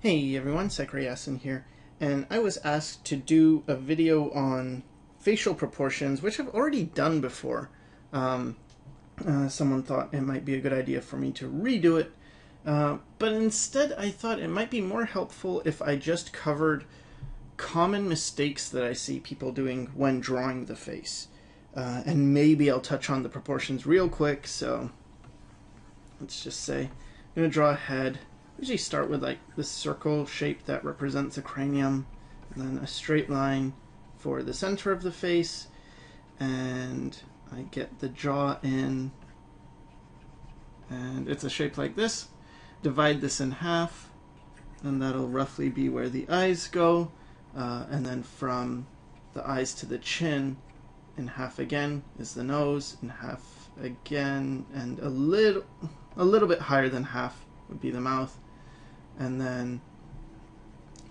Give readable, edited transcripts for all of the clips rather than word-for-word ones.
Hey everyone, Yasin here, and I was asked to do a video on facial proportions, which I've already done before. Someone thought it might be a good idea for me to redo it, but instead I thought it might be more helpful if I just covered common mistakes that I see people doing when drawing the face. And maybe I'll touch on the proportions real quick, so let's just say I'm going to draw a head. Usually start with like this circle shape that represents a cranium, and then a straight line for the center of the face, and I get the jaw in, and it's a shape like this. Divide this in half, and that'll roughly be where the eyes go, and then from the eyes to the chin in half again is the nose, in half again, and a little bit higher than half would be the mouth. And then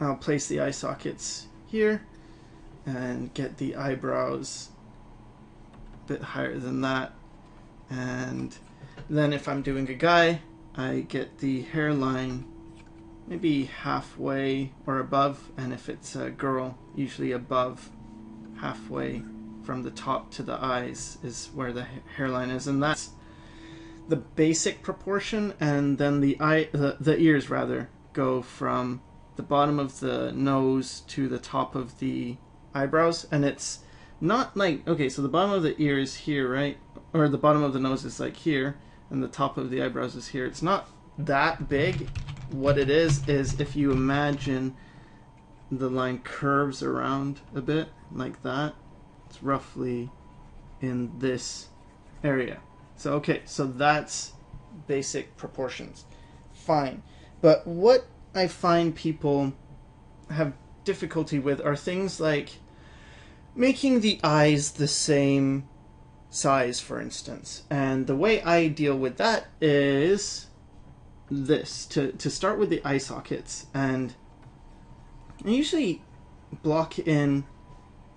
I'll place the eye sockets here and get the eyebrows a bit higher than that. And then if I'm doing a guy, I get the hairline maybe halfway or above, and if it's a girl, usually above halfway from the top to the eyes is where the hairline is, and that's the basic proportion. And then the ears rather go from the bottom of the nose to the top of the eyebrows, and it's not like, okay, so the bottom of the ear is here, right? Or the bottom of the nose is like here, and the top of the eyebrows is here. It's not that big. What it is if you imagine the line curves around a bit like that, it's roughly in this area. So okay, so that's basic proportions. Fine. But what I find people have difficulty with are things like making the eyes the same size, for instance. And the way I deal with that is this, to start with the eye sockets. And I usually block in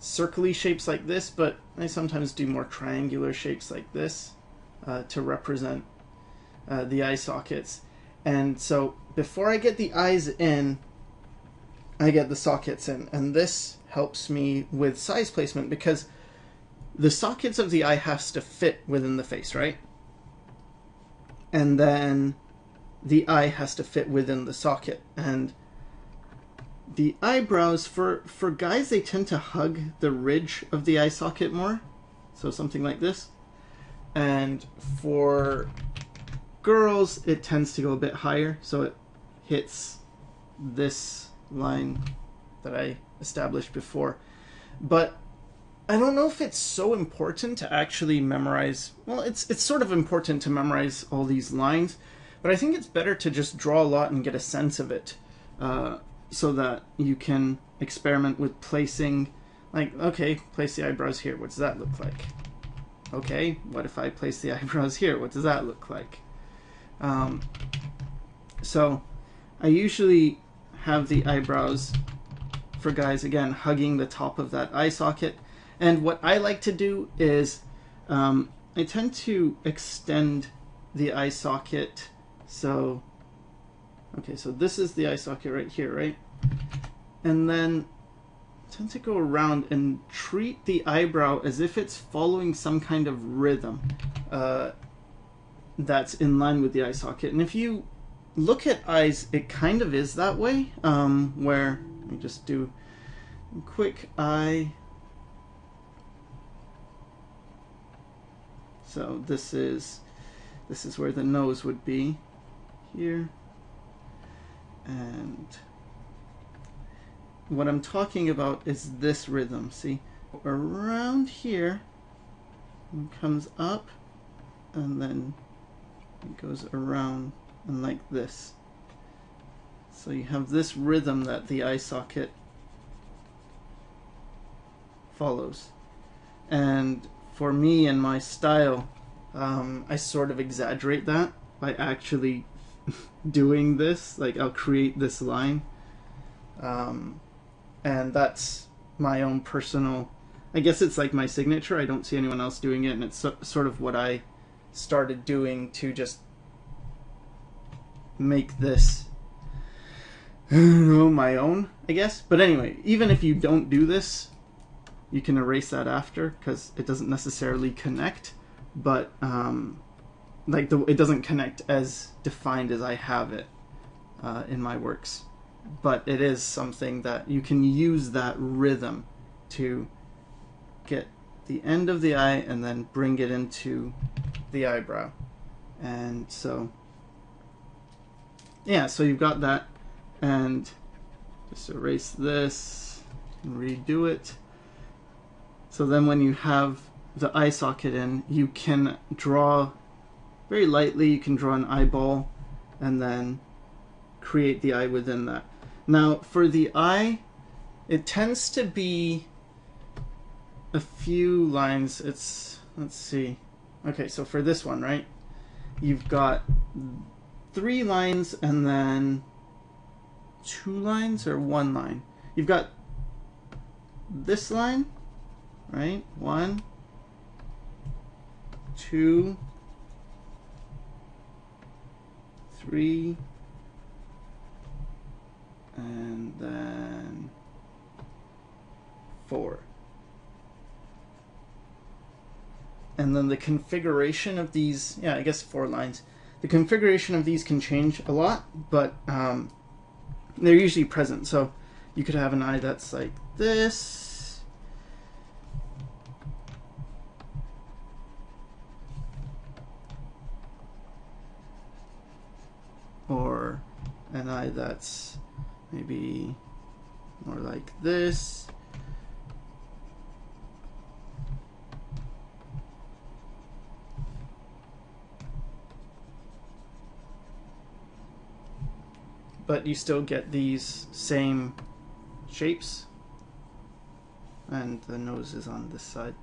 circly shapes like this, but I sometimes do more triangular shapes like this to represent the eye sockets. And so before I get the eyes in, I get the sockets in, and this helps me with size placement because the sockets of the eye has to fit within the face, right? And then the eye has to fit within the socket. And the eyebrows, for guys, they tend to hug the ridge of the eye socket more, so something like this. And for girls, it tends to go a bit higher, so it hits this line that I established before. But I don't know if it's so important to actually memorize. Well, it's sort of important to memorize all these lines, but I think it's better to just draw a lot and get a sense of it, so that you can experiment with placing, like, okay, place the eyebrows here, what does that look like? Okay, what if I place the eyebrows here, what does that look like? So I usually have the eyebrows for guys, again, hugging the top of that eye socket. And what I like to do is I tend to extend the eye socket. So, okay, so this is the eye socket right here, right? And then I tend to go around and treat the eyebrow as if it's following some kind of rhythm that's in line with the eye socket. And if you look at eyes, it kind of is that way, where let me just do a quick eye. So this is where the nose would be here. And what I'm talking about is this rhythm. See, around here, it comes up, and then it goes around and like this. So you have this rhythm that the eye socket follows. And for me and my style, I sort of exaggerate that by actually doing this. Like, I'll create this line, and that's my own personal, I guess it's like my signature. I don't see anyone else doing it, and it's sort of what I started doing to just make this my own, I guess. But anyway, even if you don't do this, you can erase that after because it doesn't necessarily connect, but it doesn't connect as defined as I have it in my works. But it is something that you can use that rhythm to get the end of the eye and then bring it into the eyebrow. And so, yeah, so you've got that. And just erase this and redo it. So then when you have the eye socket in, you can draw very lightly, you can draw an eyeball and then create the eye within that. Now for the eye, it tends to be a few lines. Let's see. Okay, so for this one, right, you've got 3 lines and then 2 lines or 1 line. You've got this line, right? 1, 2, 3, and then 4. And then the configuration of these, yeah, I guess 4 lines. The configuration of these can change a lot, but they're usually present. So you could have an eye that's like this, or an eye that's maybe more like this, but you still get these same shapes, and the nose is on this side.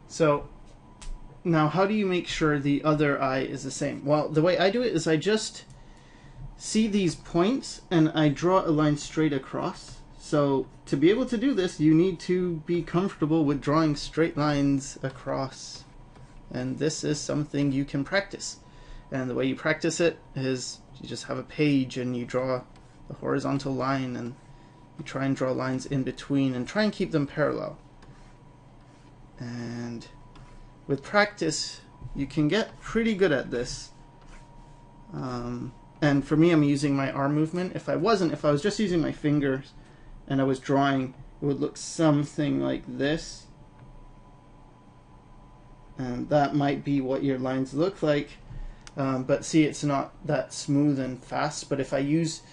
So now how do you make sure the other eye is the same? Well, the way I do it is I just see these points and I draw a line straight across. So to be able to do this, you need to be comfortable with drawing straight lines across. And this is something you can practice. And the way you practice it is you just have a page and you draw the horizontal line and you try and draw lines in between and try and keep them parallel. And with practice, you can get pretty good at this. And for me, I'm using my arm movement. If I was just using my fingers and I was drawing, it would look something like this. And that might be what your lines look like. But see, it's not that smooth and fast. But if I use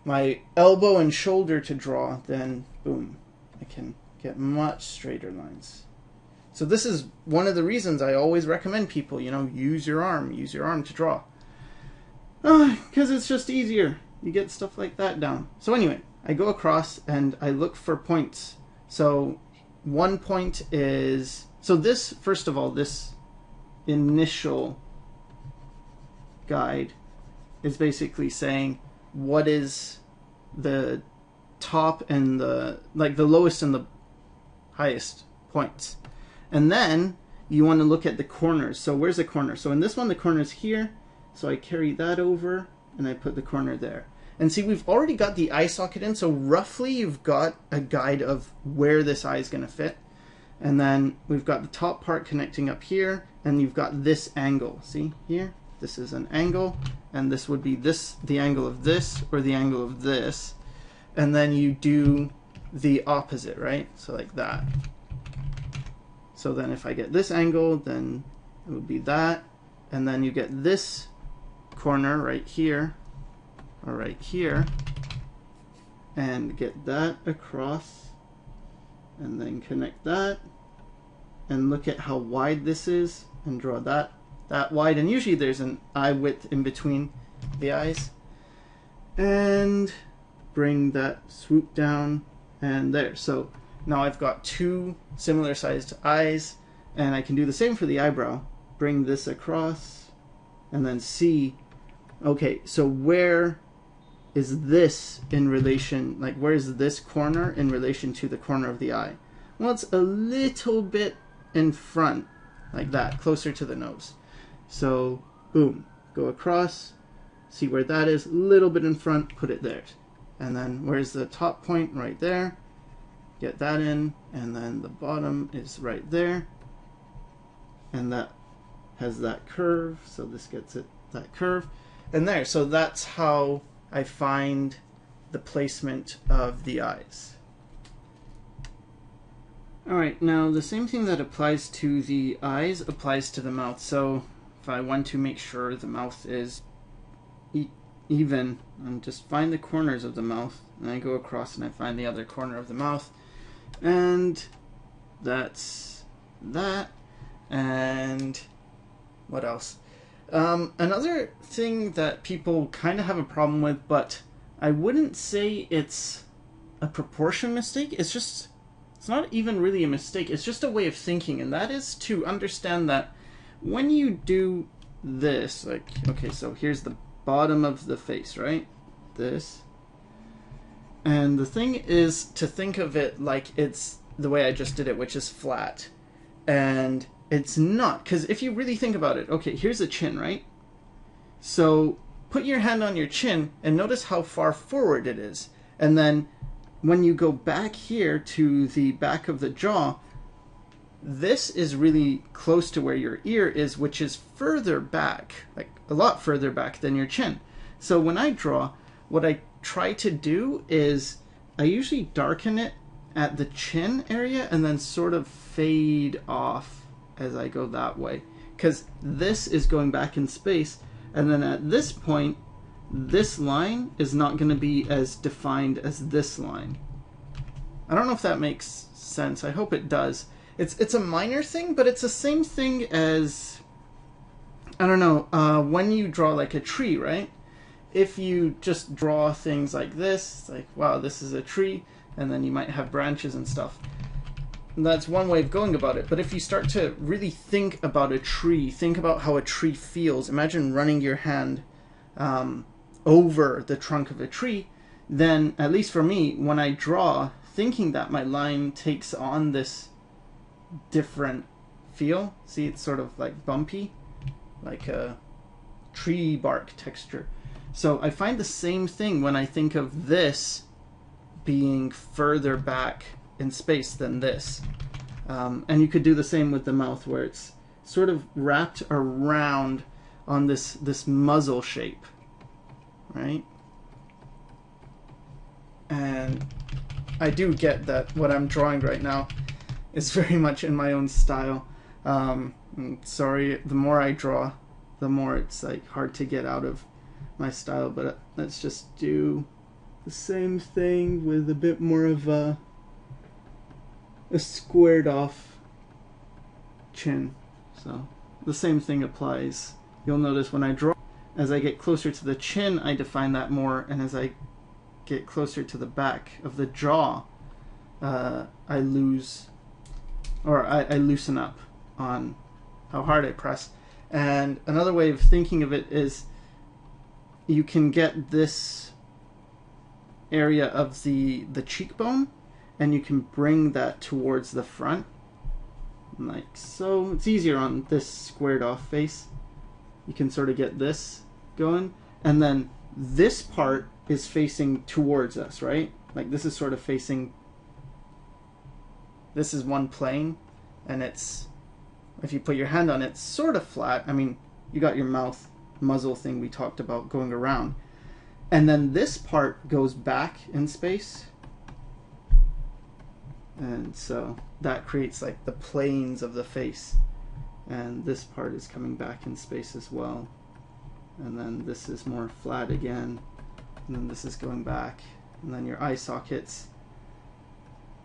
my elbow and shoulder to draw, then boom, I can get much straighter lines. So this is one of the reasons I always recommend people, use your arm to draw. Because it's just easier. You get stuff like that down. So anyway, I go across and I look for points. So one point is, so this, first of all, this initial guide is basically saying what is the top and the lowest and the highest points. And then you want to look at the corners. So where's the corner? So in this one, the corner is here. So I carry that over and I put the corner there. And see, we've already got the eye socket in. So roughly you've got a guide of where this eye is going to fit. And then we've got the top part connecting up here. And you've got this angle. See here? This is an angle. And this would be the angle of this or the angle of this. And then you do the opposite, right? So like that. So then if I get this angle, then it would be that. And then you get this corner right here, or right here, and get that across, and then connect that, and look at how wide this is, and draw that wide. And usually there's an eye width in between the eyes. And bring that swoop down, and there. So now I've got 2 similar sized eyes, and I can do the same for the eyebrow. Bring this across, and then see, okay, so where is this in relation, where is this corner in relation to the corner of the eye? Well, it's a little bit in front, like that, closer to the nose. So, boom, go across, see where that is, a little bit in front, put it there. And then where's the top point? Right there. Get that in, and then the bottom is right there. And that has that curve, so this gets it, that curve. And there, so that's how I find the placement of the eyes. Alright, now the same thing that applies to the eyes applies to the mouth. So if I want to make sure the mouth is even, and just find the corners of the mouth, and I go across and I find the other corner of the mouth, and that's that. And what else? Another thing that people kind of have a problem with, but I wouldn't say it's a proportion mistake. It's not even really a mistake. It's just a way of thinking, and that is to understand that when you do this, like, okay, so here's the bottom of the face, right? This. And the thing is to think of it like it's the way I just did it, which is flat. And it's not, because if you really think about it, okay, here's a chin, right? So put your hand on your chin and notice how far forward it is. And then when you go back here to the back of the jaw, this is really close to where your ear is, which is further back, like a lot further back than your chin. So when I draw, what I try to do is I usually darken it at the chin area and then sort of fade off as I go that way, because this is going back in space, and then at this point this line is not going to be as defined as this line. I don't know if that makes sense. I hope it does. It's a minor thing, but it's the same thing as, I don't know, when you draw like a tree, right? If you just draw things like this, it's like, wow, this is a tree, and then you might have branches and stuff. And that's one way of going about it. But if you start to really think about a tree, think about how a tree feels, imagine running your hand over the trunk of a tree, then, at least for me, when I draw, thinking that my line takes on this different feel. See, it's sort of like bumpy, like a tree bark texture. So I find the same thing when I think of this being further back in space than this. And you could do the same with the mouth, where it's sort of wrapped around on this muzzle shape, right? And I do get that what I'm drawing right now is very much in my own style. Sorry, the more I draw, the more it's like hard to get out of my style, but let's just do the same thing with a bit more of a squared off chin. So the same thing applies. You'll notice when I draw, as I get closer to the chin, I define that more, and as I get closer to the back of the jaw, I lose, or I loosen up on how hard I press. And another way of thinking of it is you can get this area of the cheekbone, and you can bring that towards the front, like so. It's easier on this squared off face. You can sort of get this going, and then this part is facing towards us, right? Like this is sort of facing, this is one plane, and it's, if you put your hand on it, it's sort of flat. I mean, you got your mouth muzzle thing we talked about going around, and then this part goes back in space, and so that creates like the planes of the face, and this part is coming back in space as well, and then this is more flat again, and then this is going back, and then your eye sockets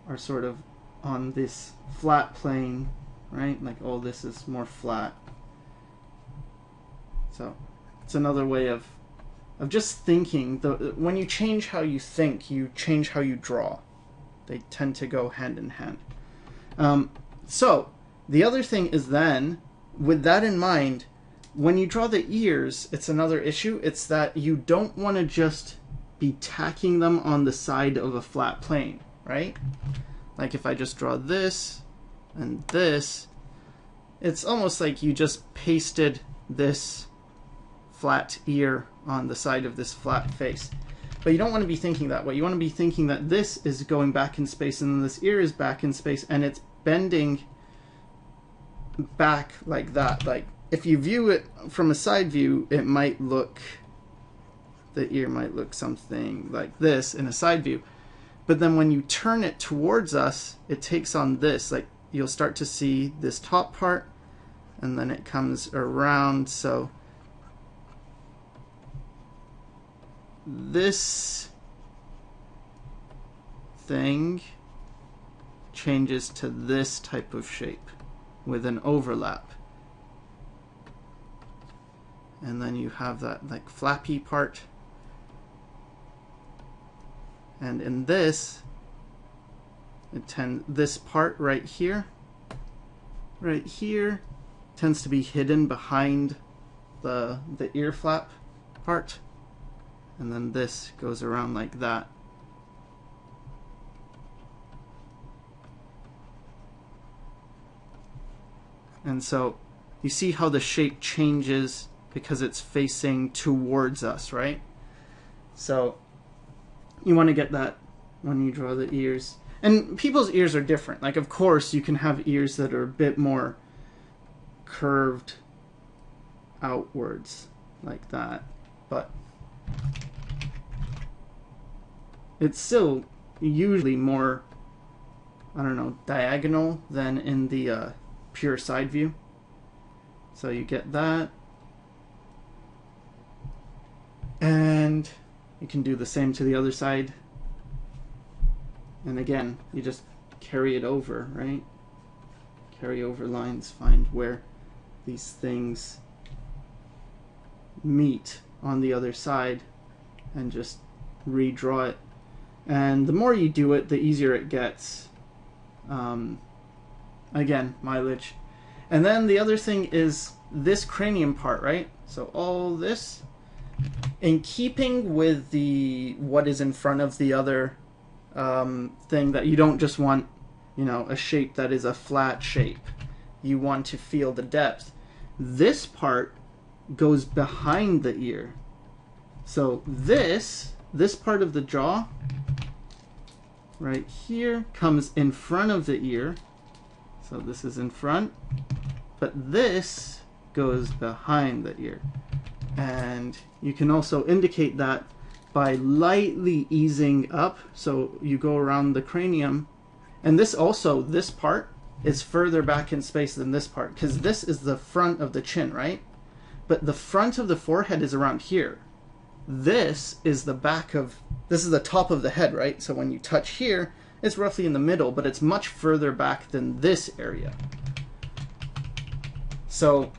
are sort of on this flat plane, right? Like all this is more flat. So it's another way of just thinking. When you change how you think, you change how you draw. They tend to go hand in hand. So the other thing is then, with that in mind, when you draw the ears, it's another issue. It's that you don't want to just be tacking them on the side of a flat plane, right? Like if I just draw this and this, it's almost like you just pasted this flat ear on the side of this flat face. But you don't want to be thinking that way. You want to be thinking that this is going back in space and then this ear is back in space and it's bending back like that. Like if you view it from a side view, it might look, the ear might look something like this in a side view. But then when you turn it towards us, it takes on this. Like you'll start to see this top part and then it comes around. So this thing changes to this type of shape with an overlap. And then you have that like flappy part. And in this, this part right here tends to be hidden behind the ear flap part. And then this goes around like that. And so you see how the shape changes because it's facing towards us, right? So you want to get that when you draw the ears. And people's ears are different. Like, of course, you can have ears that are a bit more curved outwards like that. But it's still usually more, I don't know, diagonal than in the pure side view. So you get that. And you can do the same to the other side. And again, you just carry it over, right? Carry over lines, find where these things meet on the other side and just redraw it. And the more you do it, the easier it gets. Again, mileage. And then the other thing is this cranium part, right? So all this, in keeping with what is in front of the other thing, that you don't just want, you know, a shape that is a flat shape. You want to feel the depth. This part goes behind the ear. So this part of the jaw right here comes in front of the ear. So this is in front, but this goes behind the ear. And you can also indicate that by lightly easing up. So you go around the cranium, and this part is further back in space than this part, because this is the front of the chin, right? But the front of the forehead is around here. This is the top of the head, right? So when you touch here, it's roughly in the middle, but it's much further back than this area. So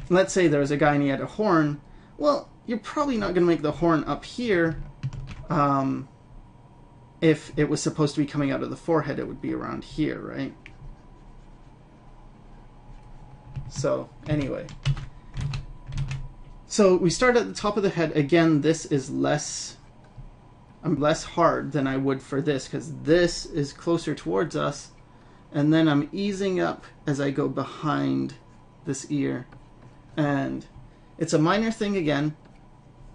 let's say there's a guy and he had a horn. Well, you're probably not going to make the horn up here. If it was supposed to be coming out of the forehead, it would be around here, right? So anyway. So we start at the top of the head. Again, this is less hard than I would for this, because this is closer towards us. And then I'm easing up as I go behind this ear. And it's a minor thing again.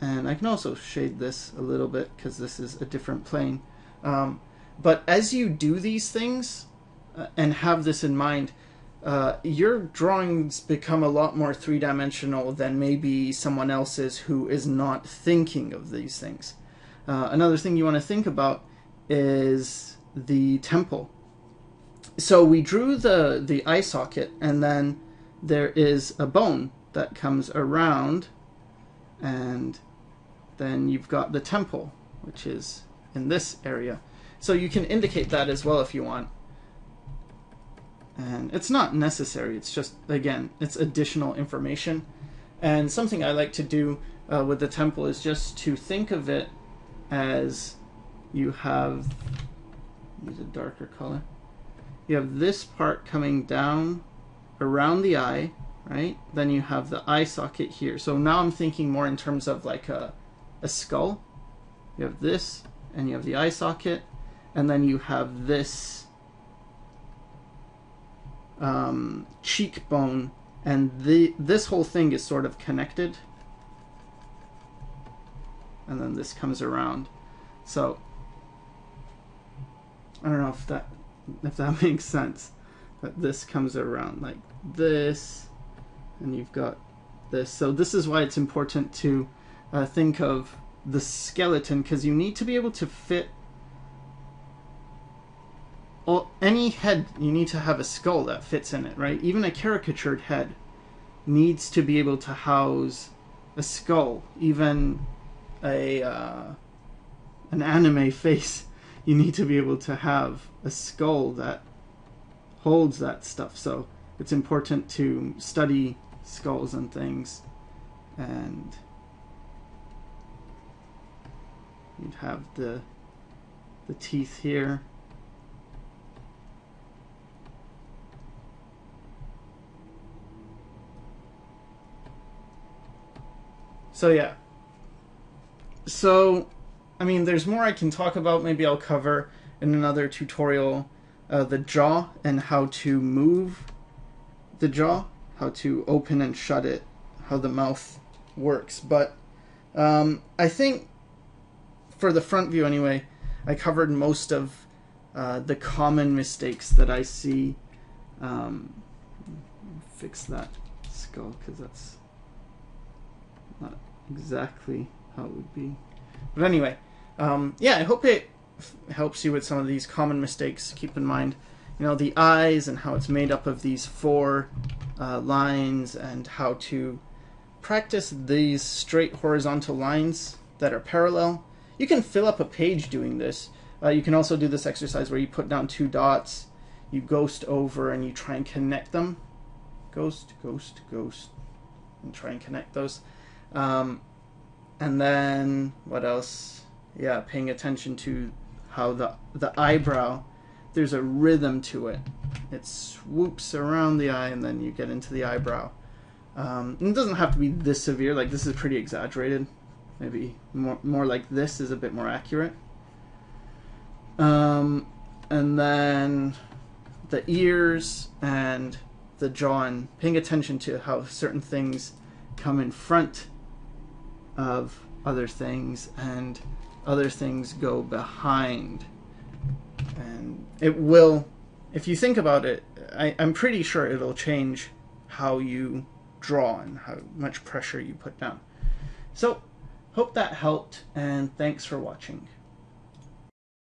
And I can also shade this a little bit because this is a different plane. But as you do these things and have this in mind, your drawings become a lot more three-dimensional than maybe someone else's who is not thinking of these things. Another thing you want to think about is the temple. So we drew the eye socket, and then there is a bone that comes around, and then you've got the temple, which is in this area. So you can indicate that as well if you want. And it's not necessary, it's just, again, it's additional information. And something I like to do with the temple is just to think of it as you have, use a darker color, you have this part coming down around the eye, right? Then you have the eye socket here. So now I'm thinking more in terms of like a skull. You have this, and you have the eye socket, and then you have this cheekbone, and this whole thing is sort of connected, and then this comes around. So I don't know if that makes sense, but this comes around like this, and you've got this. So this is why it's important to think of the skeleton, because you need to be able to fit any head. You need to have a skull that fits in it, right? Even a caricatured head needs to be able to house a skull. Even an anime face, you need to be able to have a skull that holds that stuff. So it's important to study skulls and things. And you'd have the teeth here. So yeah. So, I mean, there's more I can talk about. Maybe I'll cover in another tutorial the jaw and how to move the jaw, how to open and shut it, how the mouth works. But I think for the front view anyway, I covered most of the common mistakes that I see. Fix that skull because that's not exactly how it would be. But anyway, yeah, I hope it helps you with some of these common mistakes. Keep in mind, you know, the eyes and how it's made up of these 4 lines, and how to practice these straight horizontal lines that are parallel. You can fill up a page doing this. You can also do this exercise where you put down 2 dots, you ghost over, and you try and connect them. Ghost, ghost, ghost, and try and connect those. And then what else? Yeah, paying attention to how the eyebrow, there's a rhythm to it. It swoops around the eye, and then you get into the eyebrow. And it doesn't have to be this severe. Like, this is pretty exaggerated. Maybe more like this is a bit more accurate. And then the ears and the jaw, and paying attention to how certain things come in front of other things and other things go behind. And it will, if you think about it, I'm pretty sure it'll change how you draw and how much pressure you put down. So hope that helped, and thanks for watching.